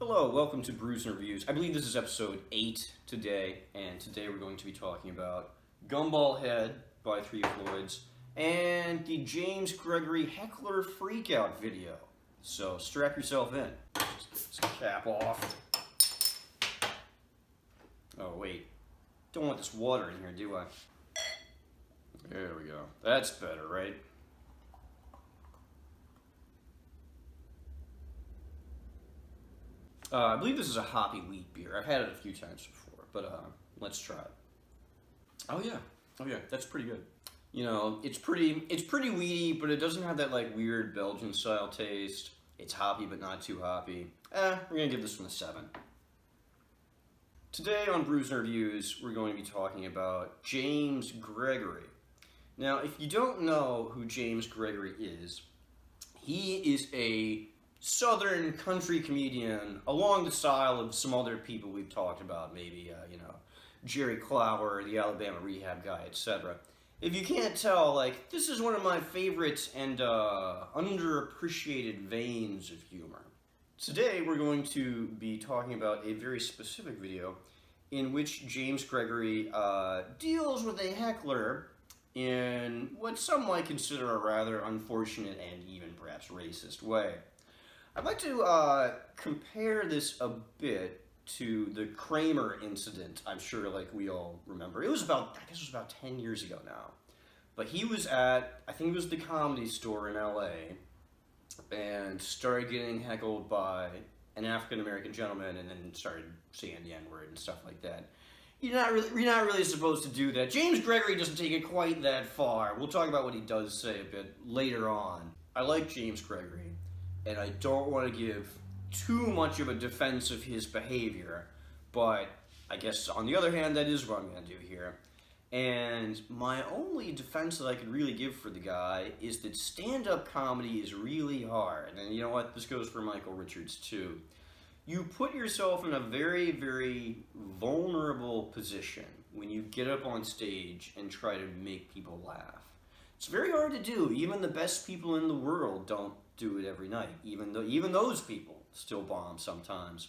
Hello, welcome to Brews and Reviews. I believe this is episode 8 today, and today we're going to be talking about Gumballhead by Three Floyds and the James Gregory Heckler Freakout video. So strap yourself in. Just get this cap off. Oh wait, don't want this water in here, do I? There we go. That's better, right? I believe this is a hoppy wheat beer. I've had it a few times before, but let's try it. Oh yeah, that's pretty good. You know, it's pretty weedy, but it doesn't have that like weird Belgian style taste. It's hoppy, but not too hoppy. We're gonna give this one a 7. Today on Brews and Reviews, we're going to be talking about James Gregory. Now, if you don't know who James Gregory is, he is a Southern country comedian along the style of some other people we've talked about, maybe, Jerry Clower, the Alabama Rehab guy, etc. If you can't tell, like, this is one of my favorites and underappreciated veins of humor. Today, we're going to be talking about a very specific video in which James Gregory deals with a heckler in what some might consider a rather unfortunate and even perhaps racist way. I'd like to compare this a bit to the Kramer incident. I'm sure, like, we all remember. It was about, I guess it was about 10 years ago now. But he was at, I think it was the Comedy Store in LA, and started getting heckled by an African-American gentleman, and then started saying the N-word and stuff like that. You're not really supposed to do that. James Gregory doesn't take it quite that far. We'll talk about what he does say a bit later on. I like James Gregory, and I don't want to give too much of a defense of his behavior, but I guess on the other hand, that is what I'm going to do here. And my only defense that I could really give for the guy is that stand-up comedy is really hard. And you know what? This goes for Michael Richards too. You put yourself in a very, very vulnerable position when you get up on stage and try to make people laugh. It's very hard to do. Even the best people in the world don't do it every night. Even those people still bomb sometimes.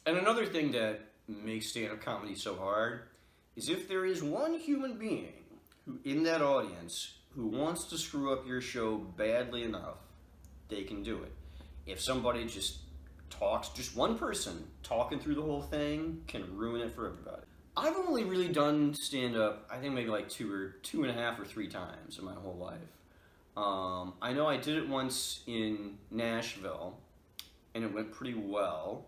And another thing that makes stand-up comedy so hard is if there is one human being who, in that audience, who wants to screw up your show badly enough, they can do it. If somebody just talks, just one person talking through the whole thing can ruin it for everybody. I've only really done stand-up, I think maybe like two and a half or 3 times in my whole life. I know I did it once in Nashville, and it went pretty well.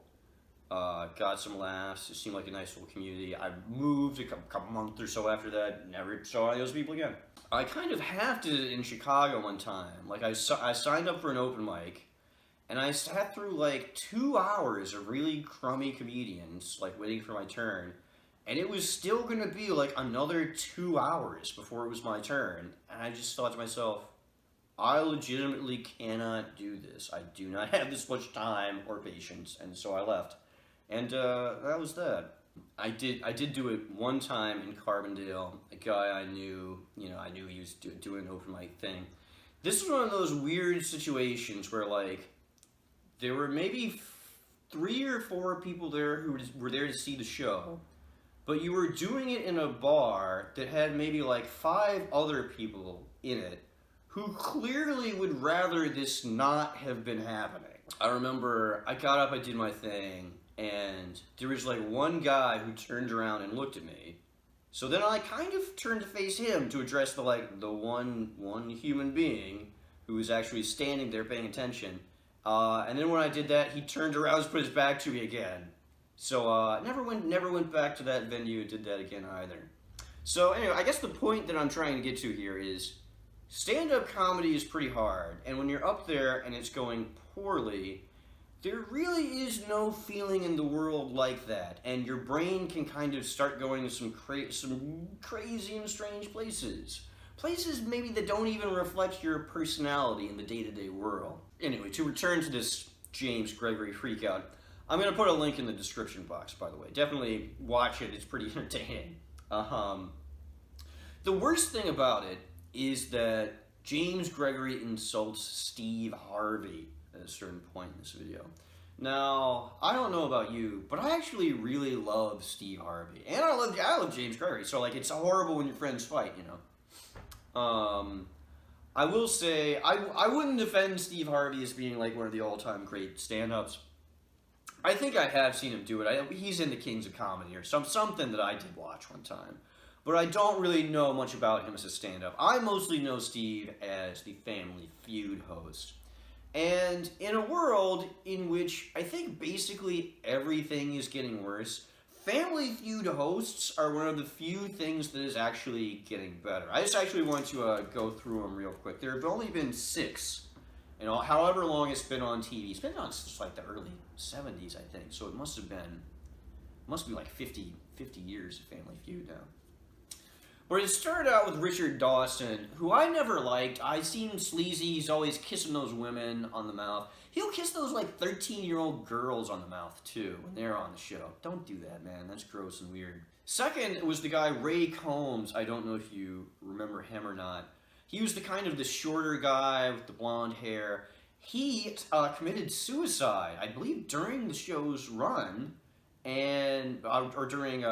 Got some laughs. It seemed like a nice little community. I moved a couple months or so after that. Never saw any of those people again. I kind of half did it in Chicago one time. Like I signed up for an open mic, and I sat through like 2 hours of really crummy comedians, like waiting for my turn. And it was still going to be like another 2 hours before it was my turn. And I just thought to myself, I legitimately cannot do this. I do not have this much time or patience. And so I left. And that was that. I did do it one time in Carbondale. A guy I knew, I knew he was doing an open mic thing. This was one of those weird situations where, like, there were maybe 3 or 4 people there who were there to see the show. But you were doing it in a bar that had maybe like 5 other people in it who clearly would rather this not have been happening. I remember I got up, I did my thing, and there was like one guy who turned around and looked at me. So then I kind of turned to face him to address the one human being who was actually standing there paying attention. And then when I did that, he turned around and put his back to me again. So never went back to that venue and did that again either. So anyway, I guess the point that I'm trying to get to here is stand-up comedy is pretty hard, and when you're up there and it's going poorly, there really is no feeling in the world like that, and your brain can kind of start going to some crazy and strange places. Places maybe that don't even reflect your personality in the day-to-day world. Anyway, to return to this James Gregory Freakout, I'm going to put a link in the description box, by the way. Definitely watch it. It's pretty entertaining. The worst thing about it is that James Gregory insults Steve Harvey at a certain point in this video. Now, I don't know about you, but I actually really love Steve Harvey, and I love James Gregory. So like, it's horrible when your friends fight, you know. I will say I wouldn't defend Steve Harvey as being like one of the all-time great stand-ups. I think I have seen him do it. He's in the Kings of Comedy or something that I did watch one time. But I don't really know much about him as a stand-up. I mostly know Steve as the Family Feud host. And in a world in which I think basically everything is getting worse, Family Feud hosts are one of the few things that is actually getting better. I just actually want to go through them real quick. There have only been 6. You know, however long it's been on TV. It's been on since like the early 70s, I think. So it must be like 50 years of Family Feud now. But it started out with Richard Dawson, who I never liked. I seem sleazy. He's always kissing those women on the mouth. He'll kiss those like 13-year-old girls on the mouth too when they're on the show. Don't do that, man. That's gross and weird. Second was the guy Ray Combs. I don't know if you remember him or not. He was the shorter guy with the blonde hair. He committed suicide, I believe, during the show's run, and or during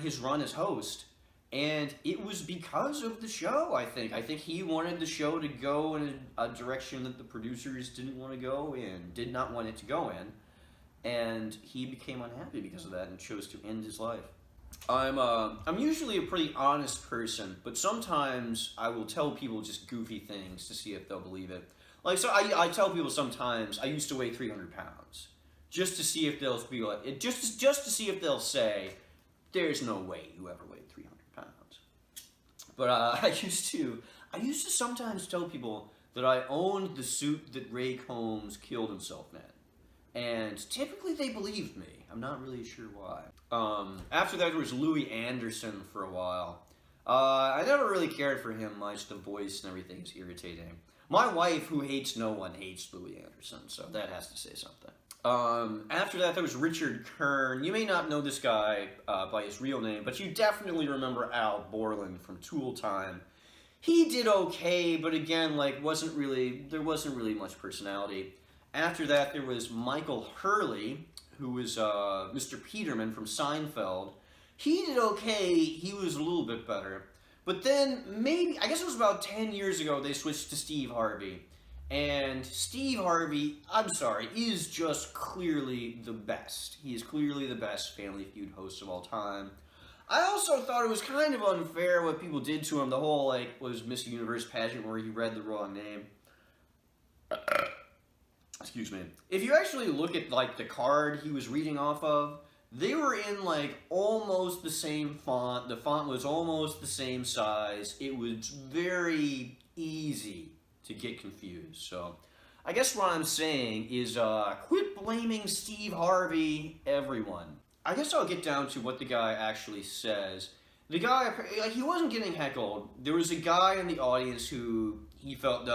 his run as host. And it was because of the show, I think. I think he wanted the show to go in a direction that the producers didn't want to go in, did not want it to go in. And he became unhappy because of that and chose to end his life. I'm usually a pretty honest person, but sometimes I will tell people just goofy things to see if they'll believe it. Like, so I tell people sometimes I used to weigh 300 pounds, just to see if they'll be like, just to see if they'll say, there's no way you ever weighed 300 pounds. But I used to sometimes tell people that I owned the suit that Ray Combs killed himself in. And typically they believed me. I'm not really sure why. After that, there was Louis Anderson for a while. I never really cared for him much. The voice and everything is irritating. My wife, who hates no one, hates Louis Anderson, so that has to say something. After that, there was Richard Kern. You may not know this guy by his real name, but you definitely remember Al Borland from Tool Time. He did okay, but again, like, there wasn't really much personality. After that, there was Michael Hurley, who was Mr. Peterman from Seinfeld. He did okay. He was a little bit better. But then, I guess it was about 10 years ago, they switched to Steve Harvey. And Steve Harvey, I'm sorry, is just clearly the best. He is clearly the best Family Feud host of all time. I also thought it was kind of unfair what people did to him. The whole, was Miss Universe pageant where he read the wrong name. Excuse me. If you actually look at, the card he was reading off of, they were in, almost the same font. The font was almost the same size. It was very easy to get confused. So, I guess what I'm saying is, quit blaming Steve Harvey, everyone. I guess I'll get down to what the guy actually says. The guy, he wasn't getting heckled. There was a guy in the audience who he felt,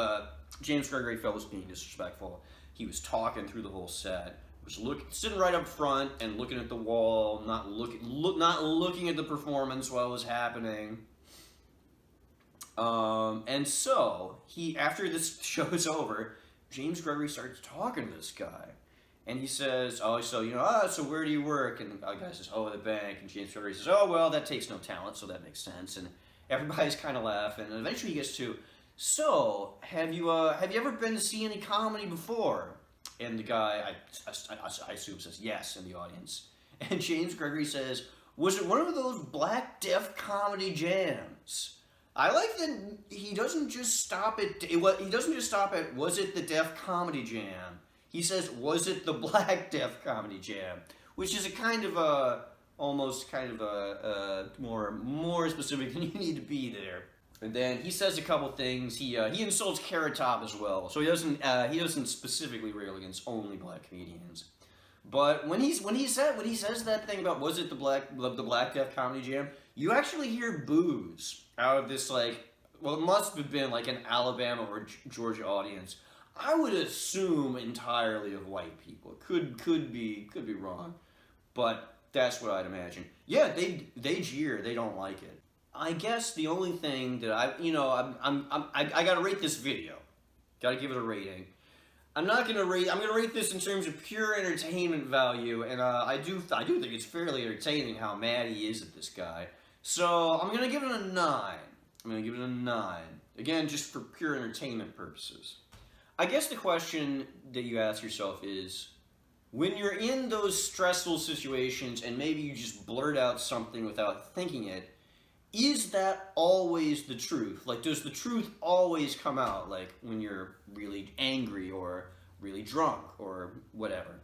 James Gregory felt was being disrespectful. He was talking through the whole set. Was sitting right up front and looking at the wall, not looking at the performance while it was happening. And so after this show is over, James Gregory starts talking to this guy, and he says, "Oh, so so where do you work?" And the guy says, "Oh, at the bank." And James Gregory says, "Oh, well, that takes no talent, so that makes sense." And everybody's kind of laughing, and eventually he gets to, "So, have you ever been to see any comedy before?" And the guy, I assume, says yes in the audience. And James Gregory says, "Was it one of those Black Death comedy jams?" I like that he doesn't just stop at, was it the Deaf Comedy Jam? He says, was it the Black Death Comedy Jam? Which is almost more specific than you need to be there. And then he says a couple things. He insults Carrot Top as well. So he doesn't specifically rail against only black comedians. But when he says that thing about was it the Black Death Comedy Jam, you actually hear boos out of this it must have been an Alabama or Georgia audience. I would assume entirely of white people. Could be wrong, but that's what I'd imagine. Yeah, they jeer. They don't like it. I guess the only thing that I gotta rate this video. Gotta give it a rating. I'm not gonna rate. I'm gonna rate this in terms of pure entertainment value, and I do think it's fairly entertaining how mad he is at this guy. So I'm gonna give it a 9. I'm gonna give it a 9. Again, just for pure entertainment purposes. I guess the question that you ask yourself is, when you're in those stressful situations and maybe you just blurt out something without thinking it, is that always the truth? Like, does the truth always come out, like, when you're really angry or really drunk or whatever?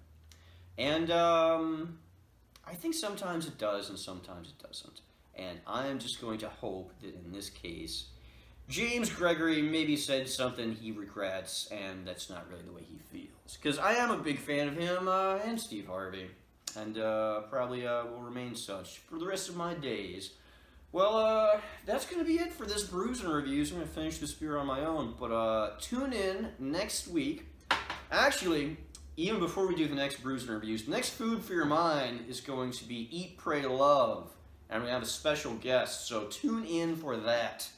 And I think sometimes it does and sometimes it doesn't. And I'm just going to hope that in this case, James Gregory maybe said something he regrets, and that's not really the way he feels. Because I am a big fan of him and Steve Harvey, and probably will remain such for the rest of my days. Well, that's going to be it for this Brews and Reviews. I'm going to finish this beer on my own, but tune in next week. Actually, even before we do the next Brews and Reviews, the next Food for Your Mind is going to be Eat, Pray, Love, and we have a special guest, so tune in for that.